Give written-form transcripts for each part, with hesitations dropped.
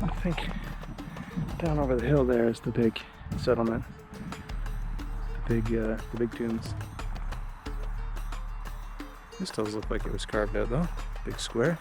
I think down over the hill there is the big settlement. The big tombs. This does look like it was carved out though. Big square.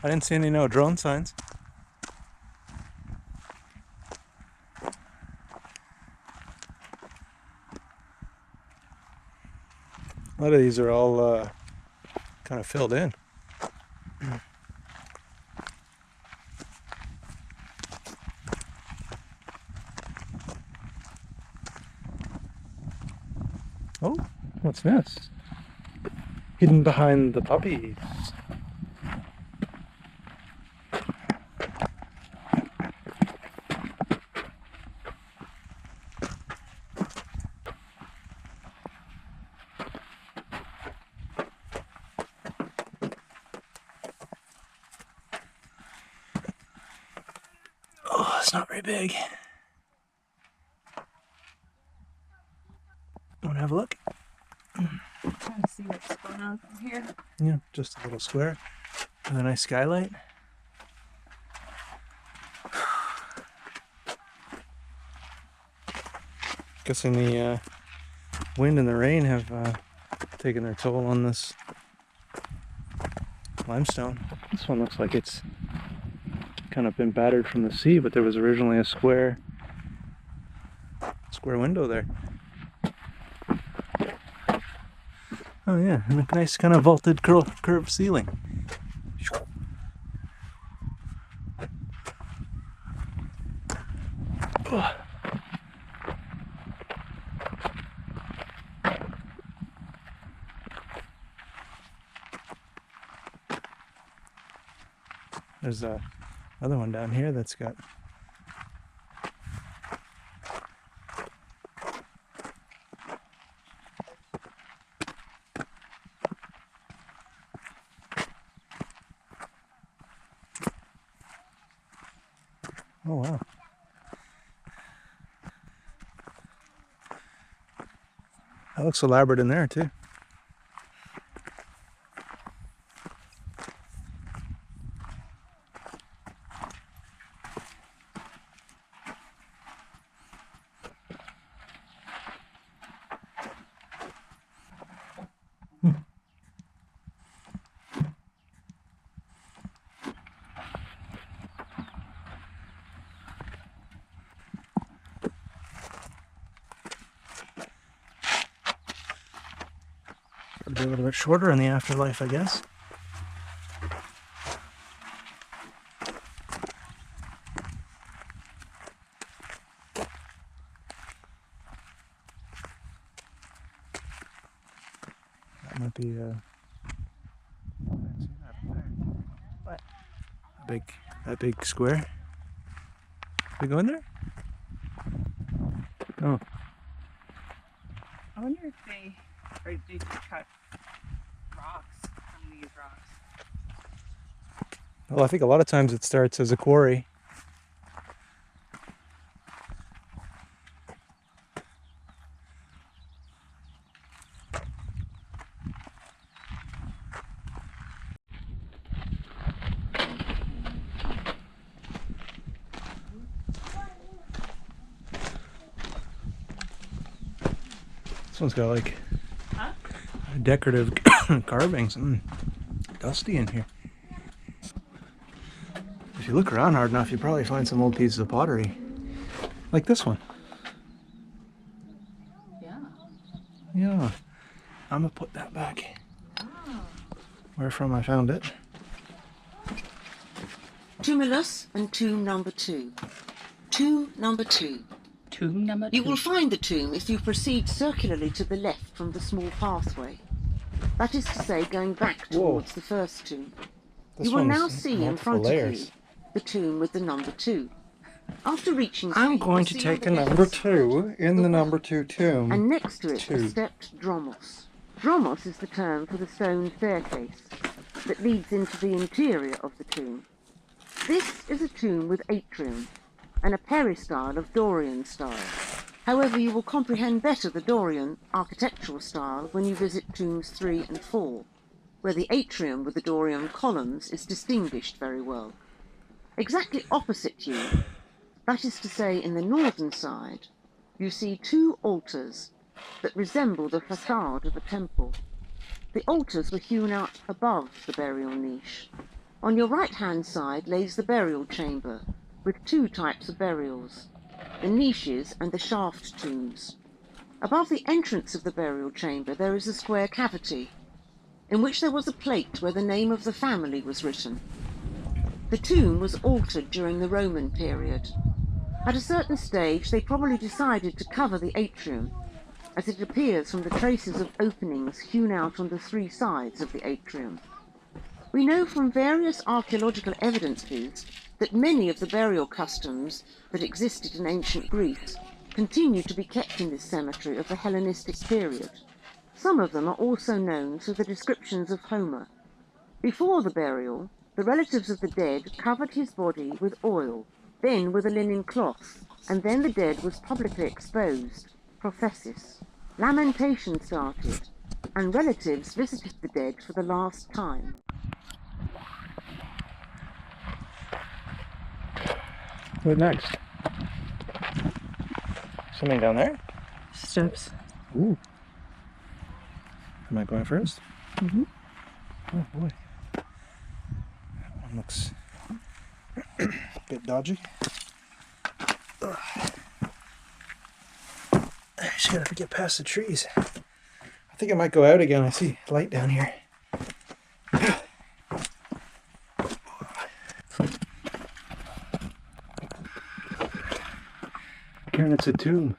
I didn't see any drone signs. A lot of these are all kind of filled in. Oh, what's this? Hidden behind the puppies. Oh, it's not very big. Want to have a look? Trying to see what's going on from here. Yeah, just a little square with a nice skylight. Guessing the wind and the rain have taken their toll on this limestone. This one looks like it's kind of been battered from the sea, but there was originally a square window there. Oh yeah, and a nice kind of vaulted curved ceiling. Oh. There's another one down here that's got oh wow. That looks elaborate in there too. It'll be a little bit shorter in the afterlife, I guess. That might be what? That big square. We go in there? Oh. I wonder if they did cut rocks from these rocks. Well, I think a lot of times it starts as a quarry. This one's got like decorative carvings. Dusty in here. If you look around hard enough, you probably find some old pieces of pottery. Like this one. Yeah. Yeah. I'm gonna put that back. Oh. Where from I found it. Tumulus and tomb number 2. Tomb number 2. Tomb number 2. You will find the tomb if you proceed circularly to the left from the small pathway. That is to say, going back towards the first tomb. This You will now one's see in multiple front layers. of the tomb with the number 2. After reaching I'm C, going to you see take on the the number left side 2 in the number 2 tomb. and next to it the 2. stepped dromos. Dromos is the term for the stone staircase that leads into the interior of the tomb. This is a tomb with atrium and a peristyle of Dorian style. However, you will comprehend better the Dorian architectural style when you visit tombs 3 and 4, where the atrium with the Dorian columns is distinguished very well. Exactly opposite you, that is to say in the northern side, you see 2 altars that resemble the facade of a temple. The altars were hewn out above the burial niche. On your right-hand side lays the burial chamber, with 2 types of burials, the niches and the shaft tombs. Above the entrance of the burial chamber there is a square cavity, in which there was a plate where the name of the family was written. The tomb was altered during the Roman period. At a certain stage they probably decided to cover the atrium, as it appears from the traces of openings hewn out on the 3 sides of the atrium. We know from various archaeological evidences that many of the burial customs that existed in ancient Greece continue to be kept in this cemetery of the Hellenistic period. Some of them are also known through the descriptions of Homer. Before the burial, the relatives of the dead covered his body with oil, then with a linen cloth, and then the dead was publicly exposed, prophesis. Lamentation started, and relatives visited the dead for the last time. What next? Something down there? Steps. Ooh. Am I going first? Mm-hmm. Oh boy. That one looks a bit dodgy. Ugh. I just gotta get past the trees. I think I might go out again. I see light down here. Karen, it's a tomb.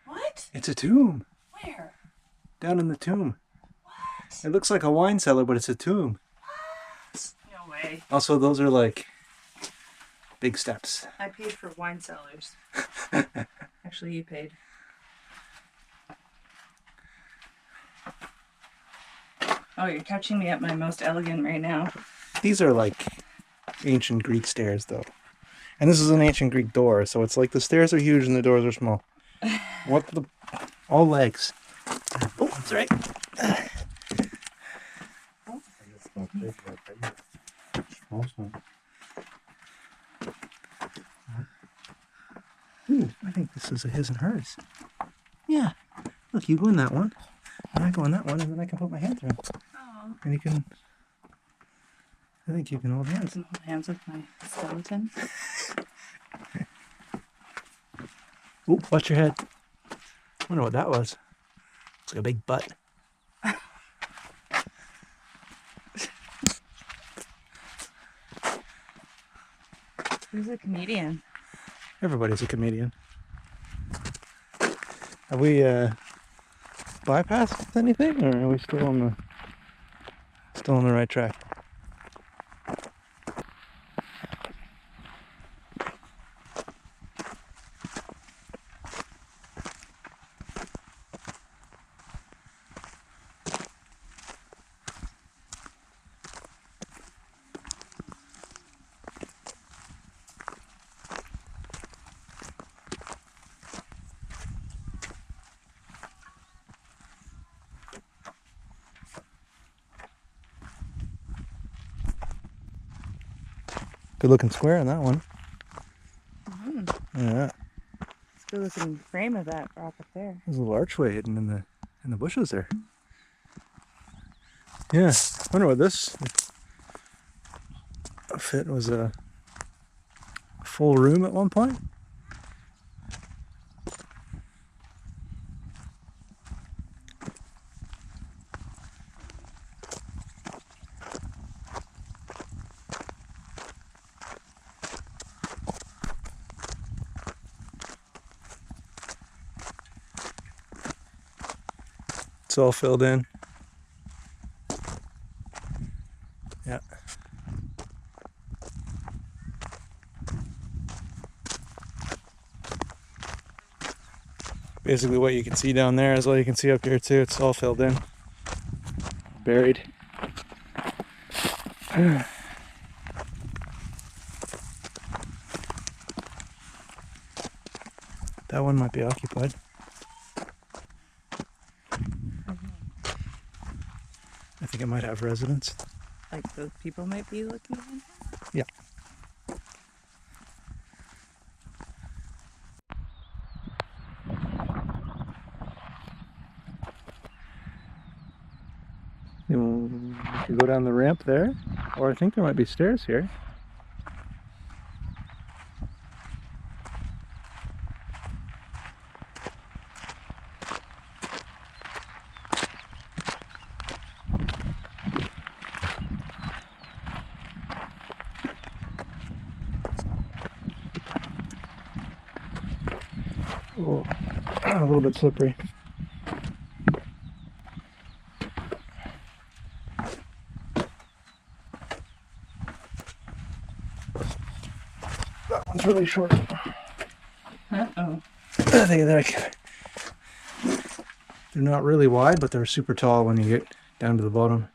What? It's a tomb. Where? Down in the tomb. What? It looks like a wine cellar, but it's a tomb. No way. Also, those are like big steps. I paid for wine cellars. Actually, you paid. Oh, you're catching me at my most elegant right now. These are like ancient Greek stairs, though. And this is an ancient Greek door, so it's like the stairs are huge and the doors are small. What the... All legs. Oh, that's right. Ooh, I think this is a his and hers. Yeah. Look, you go in that one, and I go in that one, and then I can put my hand through. Oh. And you can... I think you can hold hands. Can hold hands with my skeleton. Ooh, watch your head. I wonder what that was. Looks like a big butt. Who's a comedian? Everybody's a comedian. Have we bypassed anything, or are we still on the right track? Good looking square on that one. Yeah. It's a good looking frame of that rock up there. There's a little archway hidden in the bushes there. Yeah. I wonder what this fit was, a full room at one point. It's all filled in. Yeah. Basically what you can see down there is all you can see up here too. It's all filled in. Buried. That one might be occupied. I think it might have residents. Like those people might be looking in. Yeah. We could go down the ramp there, or I think there might be stairs here. Oh, a little bit slippery. That one's really short. Uh-oh. I think they're not really wide, but they're super tall when you get down to the bottom.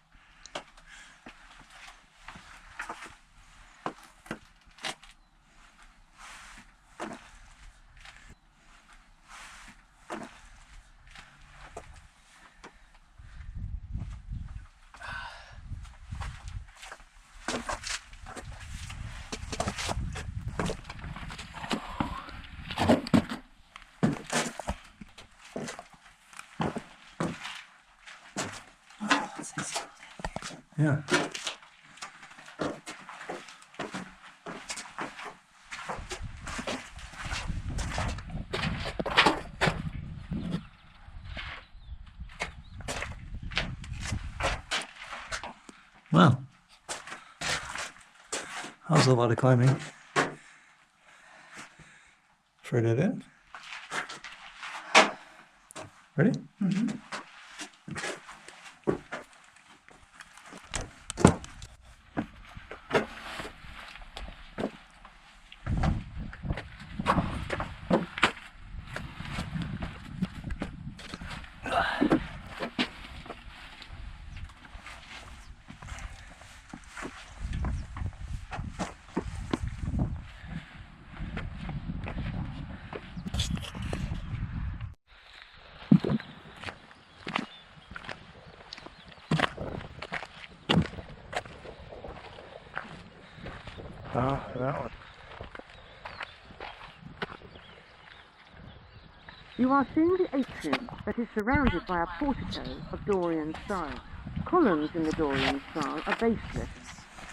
Yeah. Well, that was a lot of climbing. For dead end. Ready? Mm-hmm. Ah, that one. You are seeing the atrium that is surrounded by a portico of Dorian style. Columns in the Dorian style are baseless,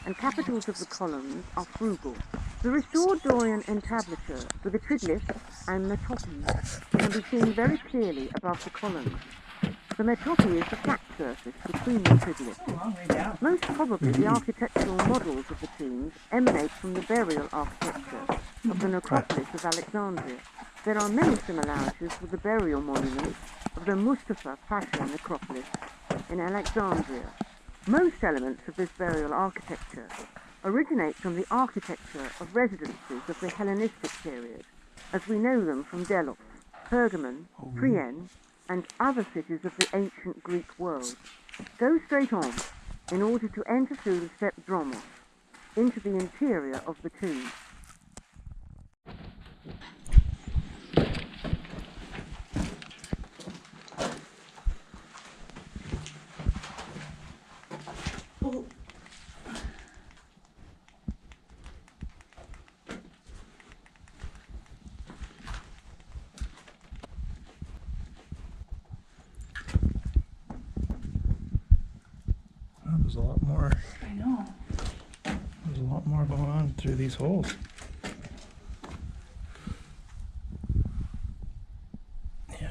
and capitals of the columns are frugal. The restored Dorian entablature with the triglyphs and metopes can be seen very clearly above the columns. The metope is the flat surface between the triglyphs. A long way down. Most probably the architectural models of the tombs emanate from the burial architecture of the necropolis of Alexandria. There are many similarities with the burial monuments of the Mustafa Pasha necropolis in Alexandria. Most elements of this burial architecture originate from the architecture of residences of the Hellenistic period, as we know them from Delos, Pergamon, Priene, and other cities of the ancient Greek world. Go straight on in order to enter through the step dromos into the interior of the tomb. Oh, there's a lot more. I know. There's a lot more going on through these holes. Yeah.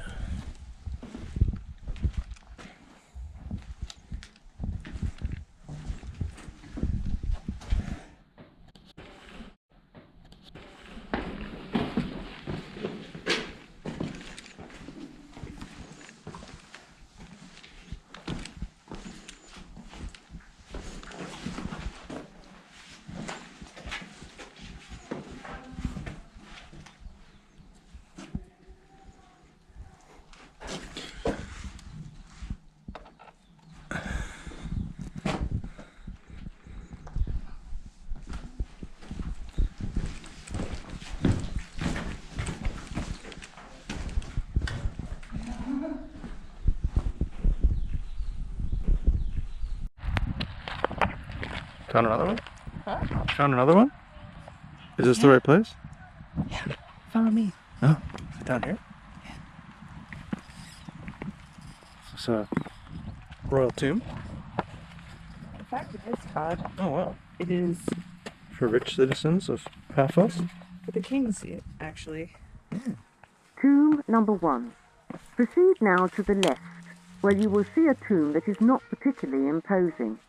Found another one? Huh? Found another one? Is this the right place? Follow me. Oh, down here? Is this a royal tomb? In fact, it is, Todd. Oh, wow. It is For rich citizens of Paphos? for the king's seat, actually. Tomb number 1. Proceed now to the left, where you will see a tomb that is not particularly imposing.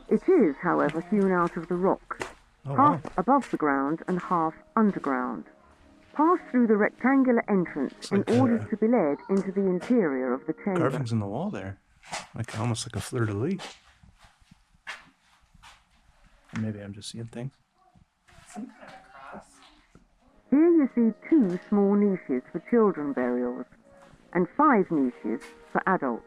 It is, however, hewn out of the rock, Oh, wow. half above the ground and half underground. Pass through the rectangular entrance in like, order to be led into the interior of the chamber. Carvings in the wall there. Like almost like a fleur-de-lis. Or maybe I'm just seeing things. Some kind of a cross. Here you see 2 small niches for children burials and 5 niches for adults.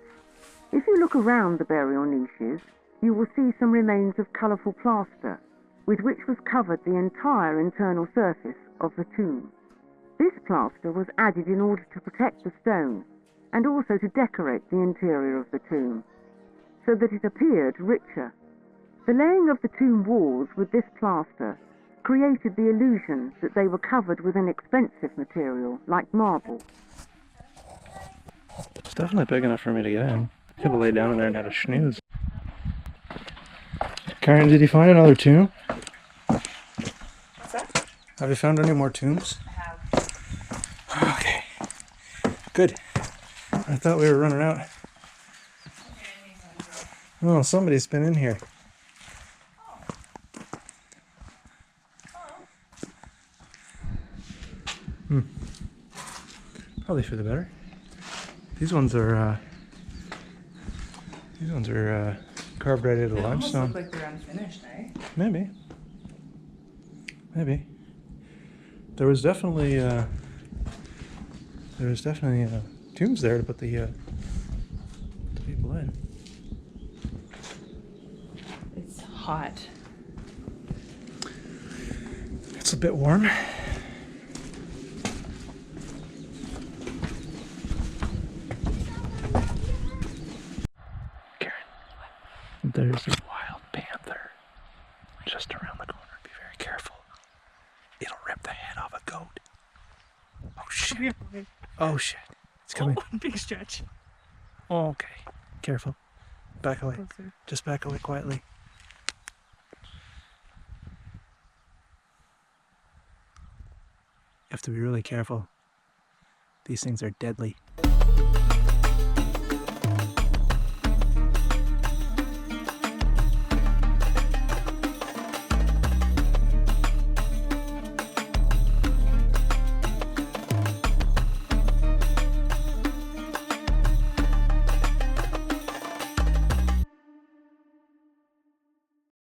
If you look around the burial niches, you will see some remains of colourful plaster with which was covered the entire internal surface of the tomb. This plaster was added in order to protect the stone and also to decorate the interior of the tomb, so that it appeared richer. The laying of the tomb walls with this plaster created the illusion that they were covered with an expensive material like marble. It's definitely big enough for me to get in. I could have laid down in there and had a snooze. Karen, did you find another tomb? What's that? Have you found any more tombs? I have. Okay. Good. I thought we were running out. Oh, somebody's been in here. Probably for the better. These ones are carved right out of They almost limestone. look like they're unfinished, eh? Maybe. Maybe. There was definitely tombs there to put the people in. It's hot. It's a bit warm. Karen, there's a wild panther just around the corner. Be very careful. It'll rip the head off a goat. Oh shit. Oh shit. It's coming. Oh, big stretch. Oh, okay. Careful. Back away. Closer. Just back away quietly. You have to be really careful. These things are deadly.